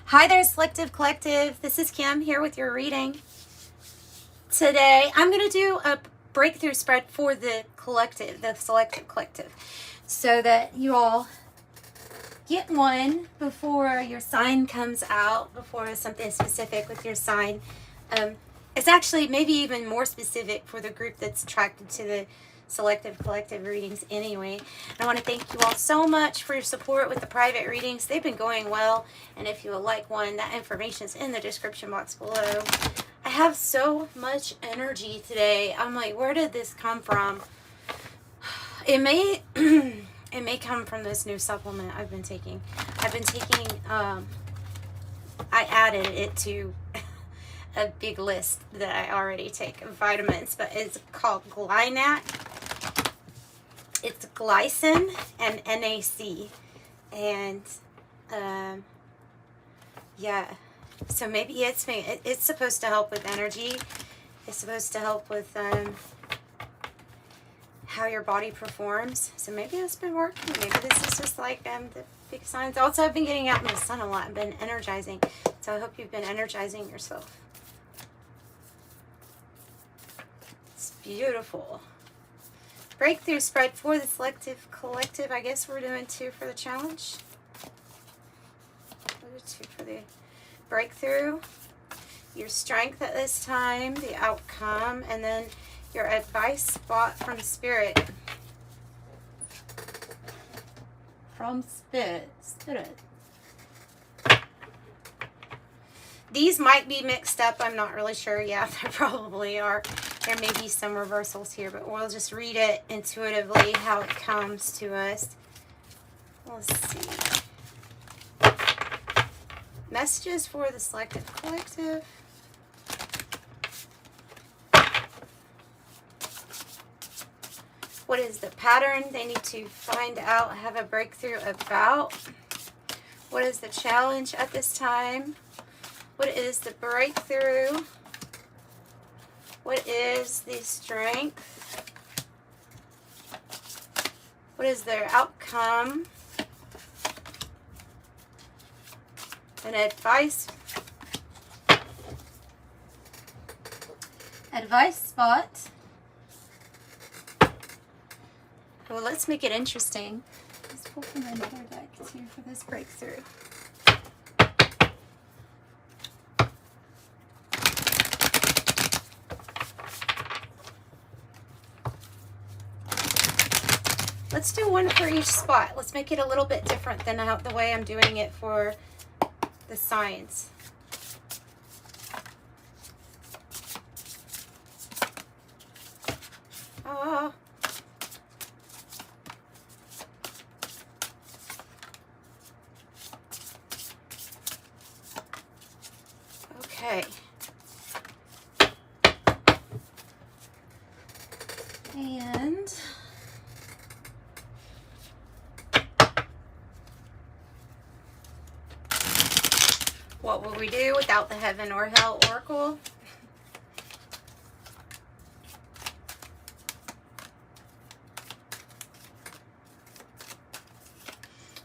Hi there, Selective Collective. This is Kim here with your reading. Today, I'm going to do a breakthrough spread for the collective, the Selective Collective, so that you all get one before your sign comes out, before something specific with your sign. It's actually maybe even more specific for the group that's attracted to the Selective Collective readings anyway. And I want to thank you all so much for your support with the private readings. They've been going well, and if you would like one, that information is in the description box below. I have so much energy today. I'm like, where did this come from? It may it may come from this new supplement I've been taking. I added it to a big list that I already take of vitamins, but it's called Glynac. It's glycin and NAC, and yeah, so maybe it's supposed to help with energy. It's supposed to help with how your body performs. So maybe it's been working. Maybe this is just like the big signs. Also, I've been getting out in the sun a lot. I've been energizing, so I hope you've been energizing yourself. It's beautiful. Breakthrough spread for the Selective Collective. I guess we're doing 2 for the challenge. We'll do 2 for the breakthrough. Your strength at this time, the outcome, and then your advice spot from Spirit. From Spirit. These might be mixed up. I'm not really sure. Yeah, they probably are. There may be some reversals here, but we'll just read it intuitively how it comes to us. Let's see. Messages for the Selective Collective. What is the pattern they need to find out, have a breakthrough about? What is the challenge at this time? What is the breakthrough? What is the strength? What is their outcome? An advice spot. Well, let's make it interesting. Let's pull from another deck too for this breakthrough. Let's do 1 for each spot. Let's make it a little bit different than the way I'm doing it for the signs. Oh. Okay. And what will we do without the Heaven or Hell Oracle?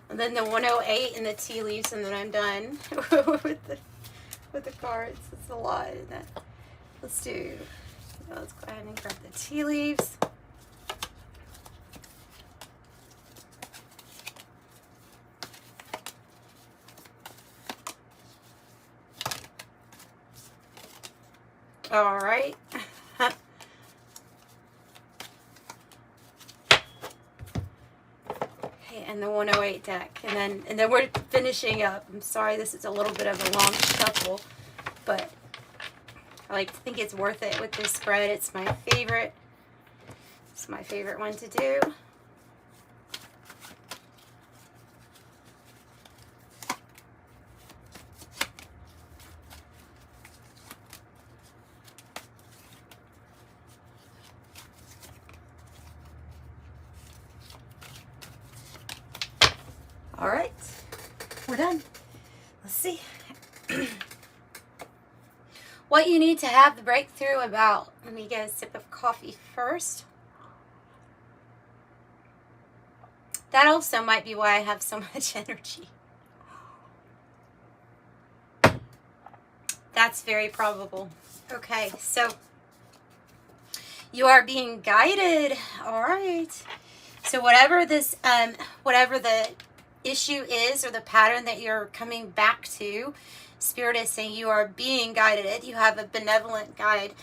And then the 108 and the tea leaves, and then I'm done with the cards. It's a lot, isn't it? Let's go ahead and grab the tea leaves. All right. Okay, and the 108 deck, and then we're finishing up. I'm sorry, this is a little bit of a long shuffle, but I like to think it's worth it with this spread. It's my favorite. It's my favorite one to do. All right, we're done. Let's see. What you need to have the breakthrough about. Let me get a sip of coffee first. That also might be why I have so much energy. That's very probable. Okay, so you are being guided. All right. So whatever this, whatever the issue is or the pattern that you're coming back to, Spirit is saying you are being guided. You have a benevolent guide.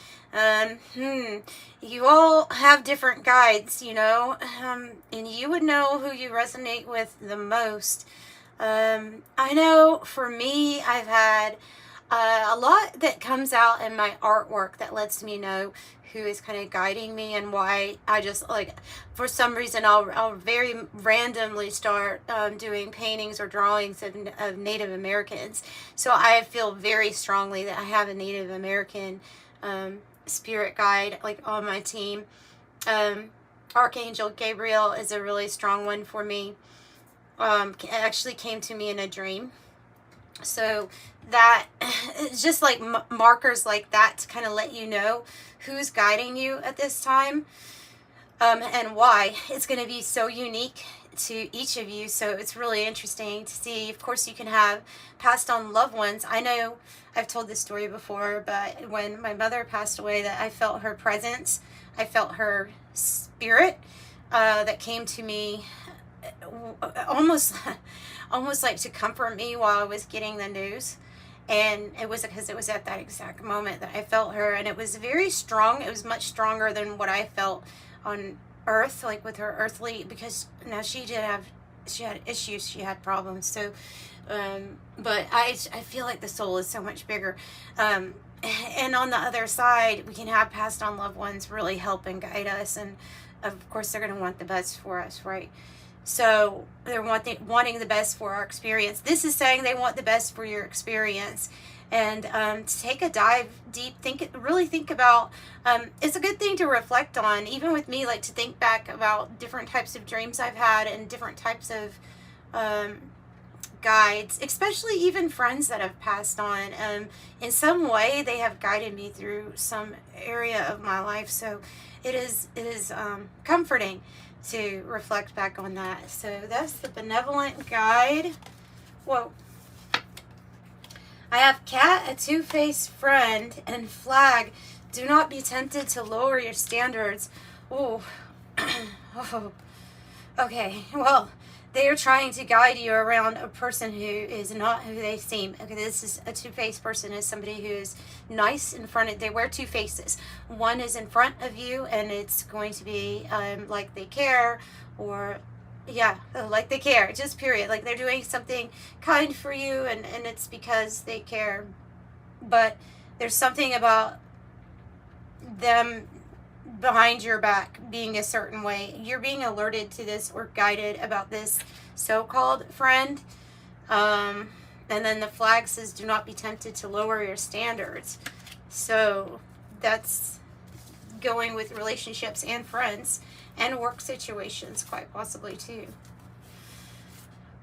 You all have different guides, you know, and you would know who you resonate with the most. I know for me, I've had a lot that comes out in my artwork that lets me know who is kind of guiding me and why I just, like, for some reason I'll very randomly start doing paintings or drawings of Native Americans. So I feel very strongly that I have a Native American spirit guide, like, on my team. Archangel Gabriel is a really strong one for me. It actually came to me in a dream. So that it's just like markers like that to kind of let you know who's guiding you at this time, and why. It's going to be so unique to each of you, so it's really interesting to see. Of course, you can have passed on loved ones. I know I've told this story before, but when my mother passed away, that I felt her presence, I felt her spirit that came to me almost like to comfort me while I was getting the news. And it was because it was at that exact moment that I felt her, and it was very strong. It was much stronger than what I felt on earth, like with her earthly, because now she had issues, she had problems. So but I feel like the soul is so much bigger. And on the other side, we can have passed on loved ones really help and guide us, and of course they're going to want the best for us, right? So they're wanting the best for our experience. This is saying they want the best for your experience. And to take a dive deep, really think about, it's a good thing to reflect on, even with me, like to think back about different types of dreams I've had and different types of guides, especially even friends that have passed on. In some way, they have guided me through some area of my life. So it is comforting to reflect back on that. So that's the benevolent guide. Whoa. I have cat, a two-faced friend, and flag. Do not be tempted to lower your standards. Oh. Oh. Okay, well, they are trying to guide you around a person who is not who they seem. Okay, this is a two-faced person, is somebody who is nice in front of, they wear two faces. One is in front of you, and it's going to be like they care, or yeah, like they care, just period. Like they're doing something kind for you, and it's because they care. But there's something about them behind your back being a certain way. You're being alerted to this or guided about this so-called friend. And then the flag says, do not be tempted to lower your standards. So that's going with relationships and friends and work situations, quite possibly too.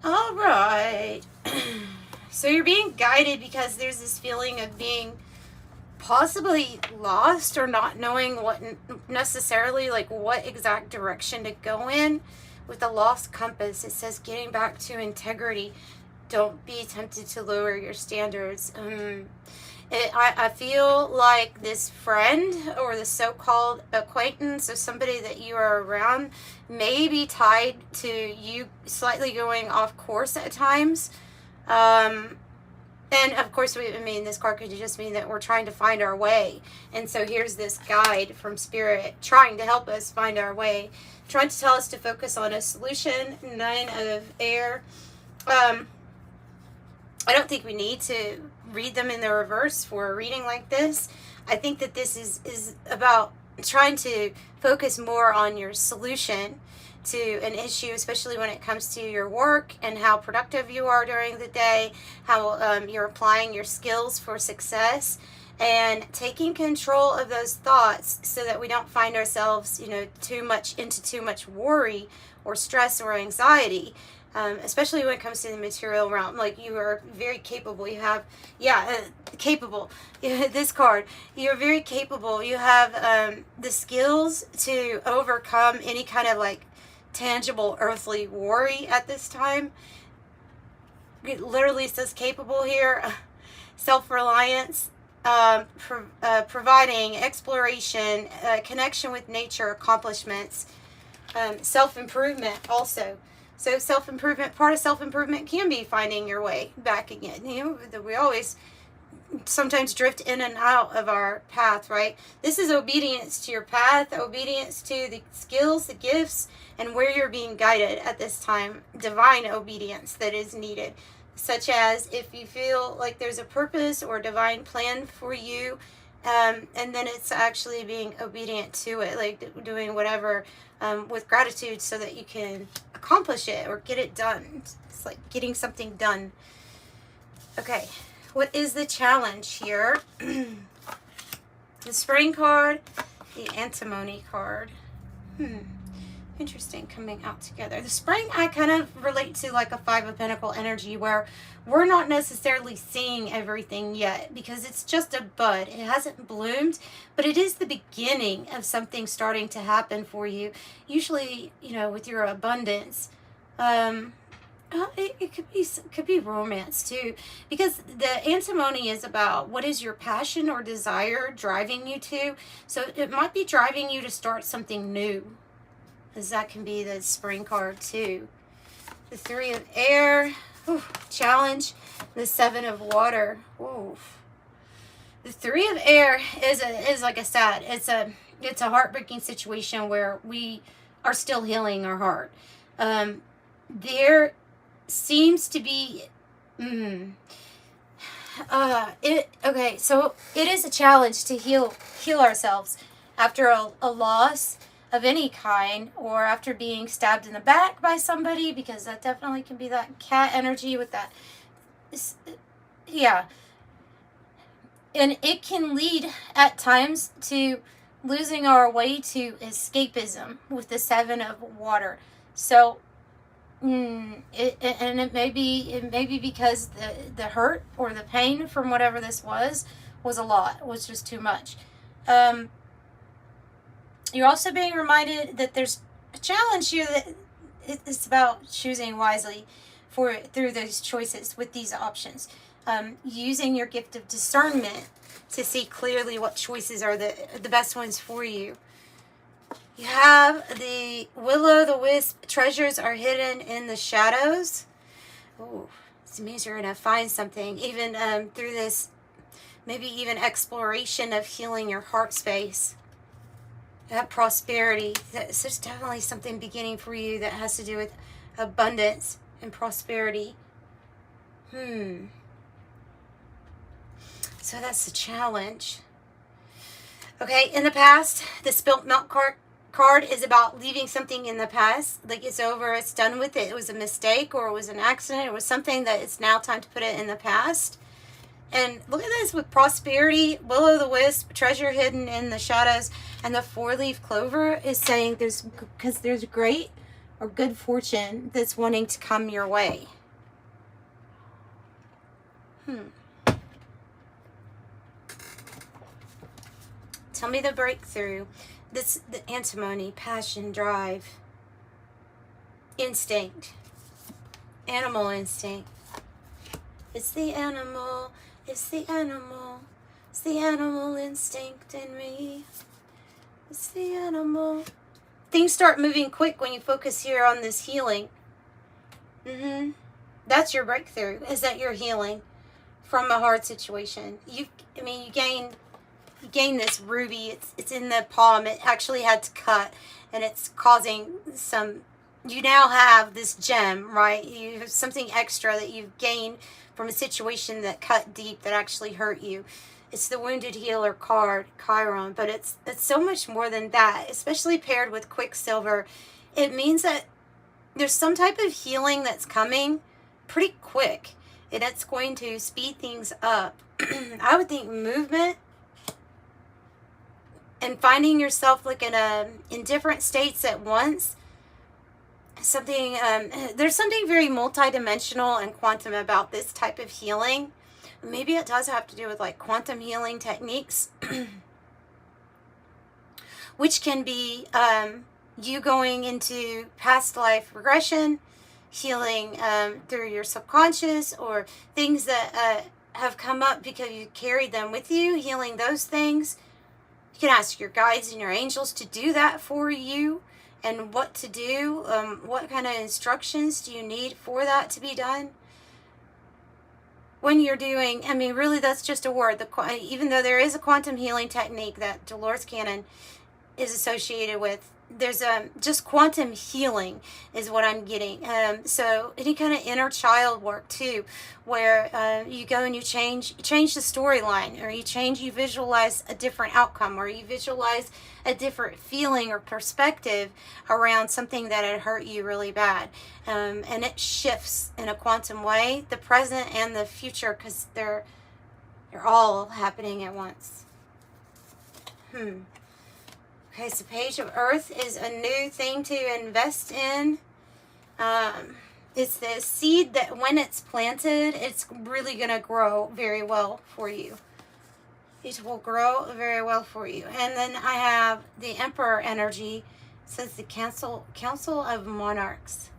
All right. So you're being guided because there's this feeling of being possibly lost or not knowing what necessarily, like what exact direction to go in. With the lost compass, it says getting back to integrity. Don't be tempted to lower your standards. I feel like this friend or the so-called acquaintance or somebody that you are around may be tied to you slightly going off course at times. And of course, this card could just mean that we're trying to find our way. And so here's this guide from Spirit trying to help us find our way, trying to tell us to focus on a solution. 9 of air. I don't think we need to read them in the reverse for a reading like this. I think that this is about trying to focus more on your solution to an issue, especially when it comes to your work and how productive you are during the day, how you're applying your skills for success, and taking control of those thoughts so that we don't find ourselves, too much worry or stress or anxiety. Especially when it comes to the material realm. Like, you are very capable. You have, capable. This card, you're very capable. You have the skills to overcome any kind of like tangible earthly worry at this time. It literally says capable here. Self-reliance. providing exploration, connection with nature, accomplishments, self-improvement also. So self-improvement, part of self-improvement can be finding your way back again. You know, we always sometimes drift in and out of our path, right? This is obedience to your path, obedience to the skills, the gifts, and where you're being guided at this time. Divine obedience that is needed, such as if you feel like there's a purpose or divine plan for you, and then it's actually being obedient to it, like doing whatever with gratitude so that you can accomplish it or get it done. It's like getting something done. Okay, what is the challenge here? The spring card, the antimony card. Interesting, coming out together. The spring I kind of relate to like a Five of Pentacle energy, where we're not necessarily seeing everything yet because it's just a bud. It hasn't bloomed, but it is the beginning of something starting to happen for you. Usually, you know, with your abundance, it could be romance too, because the antimony is about what is your passion or desire driving you to. So it might be driving you to start something new, because that can be the spring card too. The Three of Air, challenge. The Seven of Water. The Three of Air is like I said, it's a heartbreaking situation where we are still healing our heart. There seems to be okay, so it is a challenge to heal ourselves after a loss of any kind, or after being stabbed in the back by somebody, because that definitely can be that cat energy with that. Yeah. And it can lead at times to losing our way to escapism with the Seven of Water. So it may be because the hurt or the pain from whatever this was a lot, was just too much. You're also being reminded that there's a challenge here, that it's about choosing wisely through those choices with these options. Using your gift of discernment to see clearly what choices are the best ones for you. You have the Will-o'-the-Wisp. Treasures are hidden in the shadows. Oh, this means you're going to find something, even through this, maybe even exploration of healing your heart space. That prosperity, there's definitely something beginning for you that has to do with abundance and prosperity. So that's the challenge. Okay, in the past, the Spilt Milk card is about leaving something in the past. Like it's over, it's done with it. It was a mistake, or it was an accident. It was something that it's now time to put it in the past. And look at this with prosperity, Will-o'-the-Wisp, treasure hidden in the shadows, and the four-leaf clover is saying there's great or good fortune that's wanting to come your way. Tell me the breakthrough. The antimony, passion, drive, instinct, animal instinct. It's the animal. It's the animal. It's the animal instinct in me. It's the animal. Things start moving quick when you focus here on this healing. That's your breakthrough, is that you're healing from a hard situation. You gain this ruby. It's in the palm. It actually had to cut, and it's causing some. You now have this gem, right? You have something extra that you've gained from a situation that cut deep, that actually hurt you. It's the Wounded Healer card, Chiron, but it's so much more than that, especially paired with Quicksilver. It means that there's some type of healing that's coming pretty quick, and it's going to speed things up. I would think movement and finding yourself like in different states at once. Something there's something very multidimensional and quantum about this type of healing. Maybe it does have to do with like quantum healing techniques, which can be you going into past life regression, healing through your subconscious, or things that have come up because you carried them with you, healing those things. You can ask your guides and your angels to do that for you, and what to do. What kind of instructions do you need for that to be done? When you're doing, I mean, really, that's just a word. Even though there is a quantum healing technique that Dolores Cannon is associated with, there's just quantum healing is what I'm getting. So any kind of inner child work too, where you go and you change the storyline, or you visualize a different outcome, or you visualize a different feeling or perspective around something that had hurt you really bad, and it shifts in a quantum way, the present and the future, because they're all happening at once. Okay, so Page of Earth is a new thing to invest in. It's the seed that when it's planted, it's really going to grow very well for you. It will grow very well for you. And then I have the Emperor energy. It says the Council of Monarchs.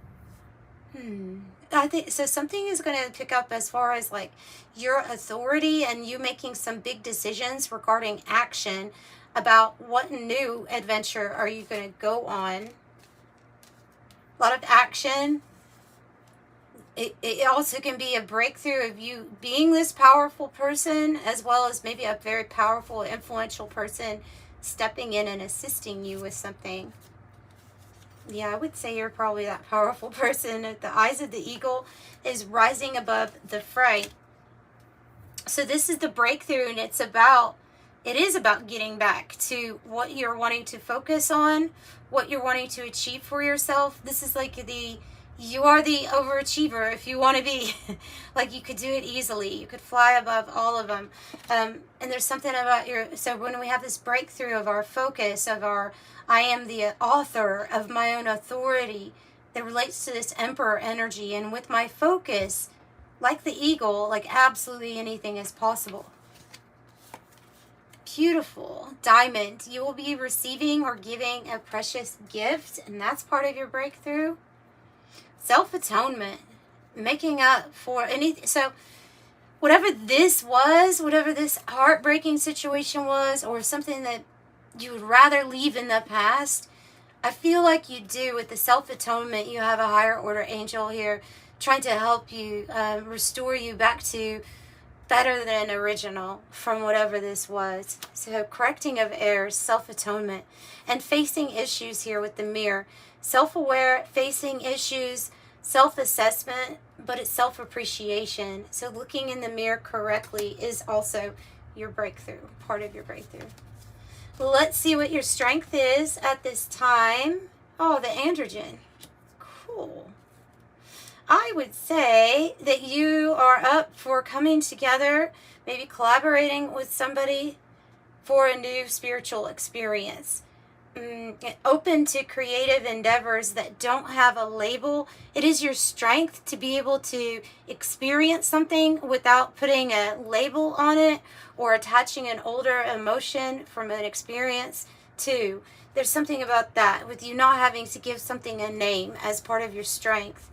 I think so. Something is going to pick up as far as like your authority and you making some big decisions regarding action about what new adventure are you going to go on. A lot of action. It also can be a breakthrough of you being this powerful person, as well as maybe a very powerful, influential person stepping in and assisting you with something. Yeah, I would say you're probably that powerful person. The eyes of the eagle is rising above the fray. So this is the breakthrough, and it is about getting back to what you're wanting to focus on, what you're wanting to achieve for yourself. This is like you are the overachiever if you want to be. Like, you could do it easily. You could fly above all of them. And there's something about so when we have this breakthrough of our focus, of our, I am the author of my own authority, that relates to this Emperor energy. And with my focus, like the eagle, like absolutely anything is possible. Beautiful. Diamond. You will be receiving or giving a precious gift, and that's part of your breakthrough. Self-atonement. Making up for anything. So whatever this was, whatever this heartbreaking situation was, or something that you would rather leave in the past, I feel like you do with the self-atonement. You have a higher order angel here trying to help you restore you back to better than original from whatever this was. So correcting of errors, self-atonement, and facing issues here with the mirror. Self-aware, facing issues, self-assessment, but it's self-appreciation. So looking in the mirror correctly is also your breakthrough, part of your breakthrough. Let's see what your strength is at this time. Oh, the androgen. Cool. I would say that you are up for coming together, maybe collaborating with somebody for a new spiritual experience. Open to creative endeavors that don't have a label. It is your strength to be able to experience something without putting a label on it or attaching an older emotion from an experience to. There's something about that with you not having to give something a name as part of your strength.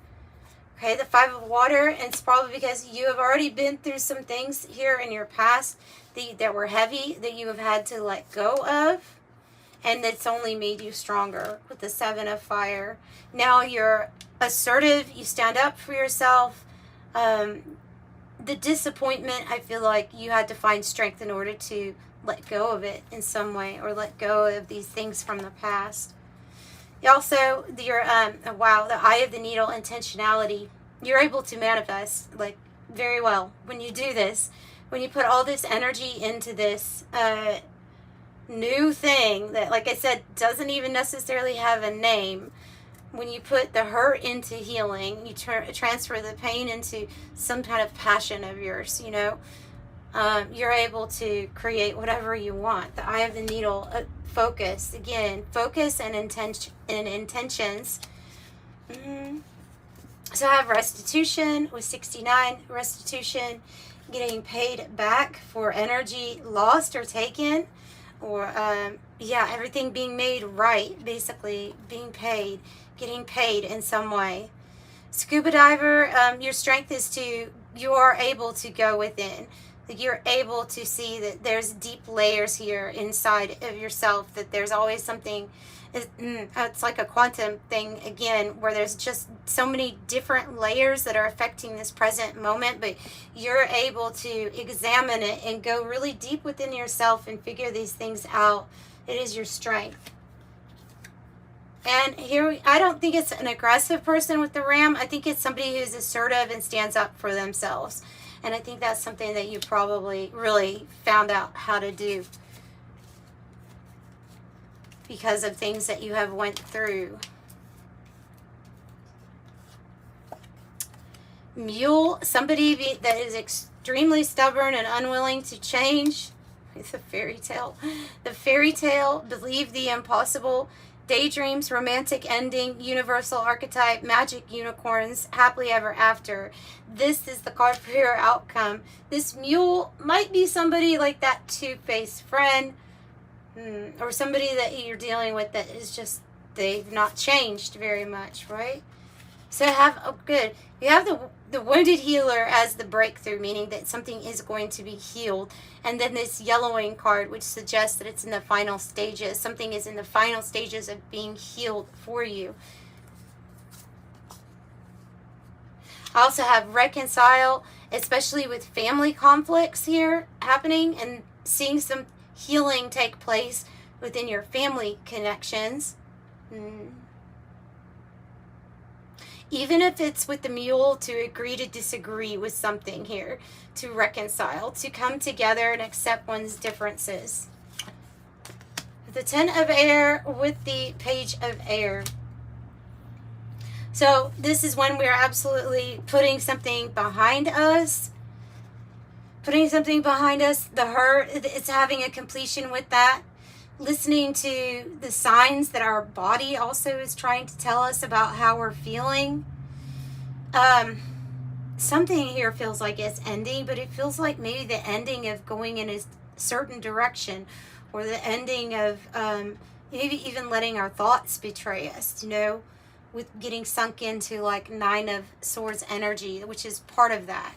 Okay, the Five of Water, and it's probably because you have already been through some things here in your past that were heavy, that you have had to let go of, and it's only made you stronger with the Seven of Fire. Now you're assertive, you stand up for yourself. The disappointment, I feel like you had to find strength in order to let go of it in some way, or let go of these things from the past. Also, your wow, the Eye of the Needle, intentionality. You're able to manifest like very well when you do this. When you put all this energy into this new thing that, like I said, doesn't even necessarily have a name. When you put the hurt into healing, you transfer the pain into some kind of passion of yours. You know, you're able to create whatever you want. The Eye of the Needle. Focus again, focus and intentions. So I have restitution with 69. Restitution, getting paid back for energy lost or taken, or everything being made right, basically being paid, getting paid in some way. Scuba diver, your strength is to you are able to go within. You're able to see that there's deep layers here inside of yourself, that there's always something. It's like a quantum thing again, where there's just so many different layers that are affecting this present moment, but you're able to examine it and go really deep within yourself and figure these things out. It is your strength. And here, I don't think it's an aggressive person with the ram. I think it's somebody who's assertive and stands up for themselves. And I think that's something that you probably really found out how to do because of things that you have went through. Mule, somebody that is extremely stubborn and unwilling to change. It's a fairy tale. The fairy tale, believe the impossible, daydreams, romantic ending, universal archetype, magic unicorns, happily ever after. This is the card for your outcome. This mule might be somebody like that two-faced friend, or somebody that you're dealing with that is just, they've not changed very much, right? So good. You have the wounded healer as the breakthrough, meaning that something is going to be healed. And then this yellowing card, which suggests that it's in the final stages. Something is in the final stages of being healed for you. I also have reconcile, especially with family conflicts here happening, and seeing some healing take place within your family connections. Even if it's with the mule, to agree to disagree with something here, to reconcile, to come together and accept one's differences. The 10 of air with the page of air. So this is when we're absolutely putting something behind us. Putting something behind us, the hurt, it's having a completion with that. Listening to the signs that our body also is trying to tell us about how we're feeling. Something here feels like it's ending, but it feels like maybe the ending of going in a certain direction, or the ending of maybe even letting our thoughts betray us, with getting sunk into like 9 of Swords energy, which is part of that.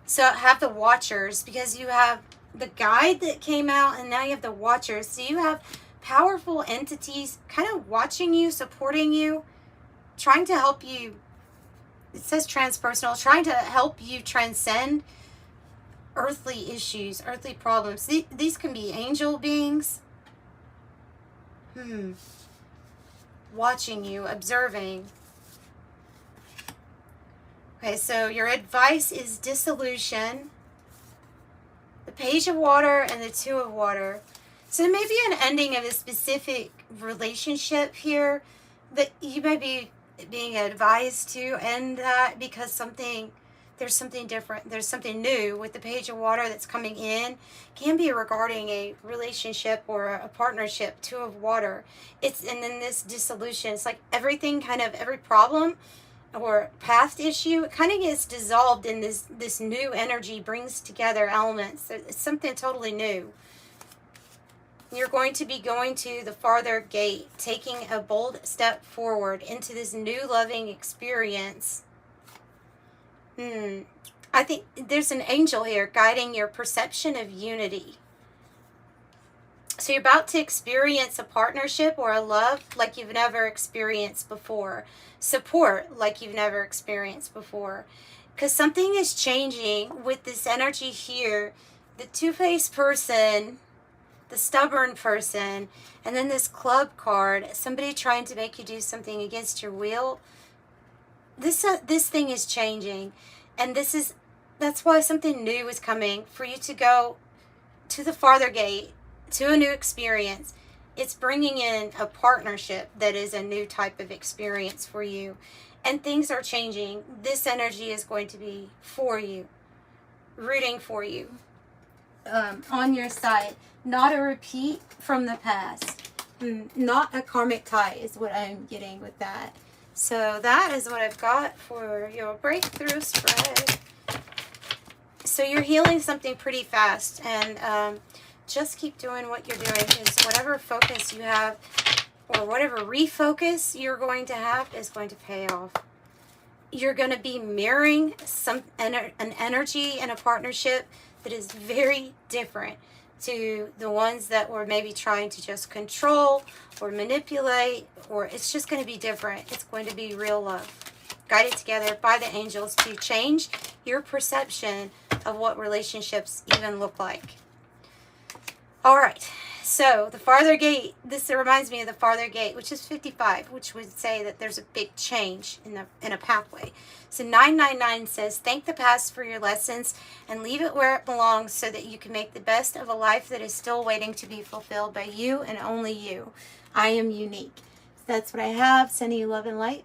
So have the Watchers, because you have the Guide that came out, and now you have the Watchers. So you have powerful entities kind of watching you, supporting you, trying to help you. It says transpersonal, trying to help you transcend earthly issues, earthly problems. These can be angel beings. Watching you, observing. Okay, so your advice is dissolution, the Page of Water, and the 2 of Water. So there may be an ending of a specific relationship here that you may be being advised to end that, because there's something different, there's something new with the Page of Water that's coming in. Can be regarding a relationship or a partnership. 2 of Water. And then this dissolution, it's like everything, kind of every problem or past issue, it kind of gets dissolved in this new energy, brings together elements. It's something totally new. You're going to be going to the farther gate, taking a bold step forward into this new loving experience. I think there's an angel here guiding your perception of unity. So you're about to experience a partnership or a love like you've never experienced before. Support like you've never experienced before. Because something is changing with this energy here. The two-faced person, the stubborn person, and then this club card, somebody trying to make you do something against your will. This thing is changing, and that's why something new is coming for you to go to the farther gate, to a new experience. It's bringing in a partnership that is a new type of experience for you, and things are changing. This energy is going to be for you, rooting for you, on your side. Not a repeat from the past, not a karmic tie is what I'm getting with that. So that is what I've got for your breakthrough spread. So you're healing something pretty fast, and just keep doing what you're doing, because whatever focus you have, or whatever refocus you're going to have, is going to pay off. you're going to be mirroring an energy in a partnership that is very different to the ones that were maybe trying to just control or manipulate, or it's just going to be different. It's going to be real love, guided together by the angels to change your perception of what relationships even look like. All right, so the farther gate, this reminds me of the farther gate, which is 55, which would say that there's a big change in a pathway. So 999 says, thank the past for your lessons and leave it where it belongs so that you can make the best of a life that is still waiting to be fulfilled by you and only you. I am unique. That's what I have. Sending you love and light.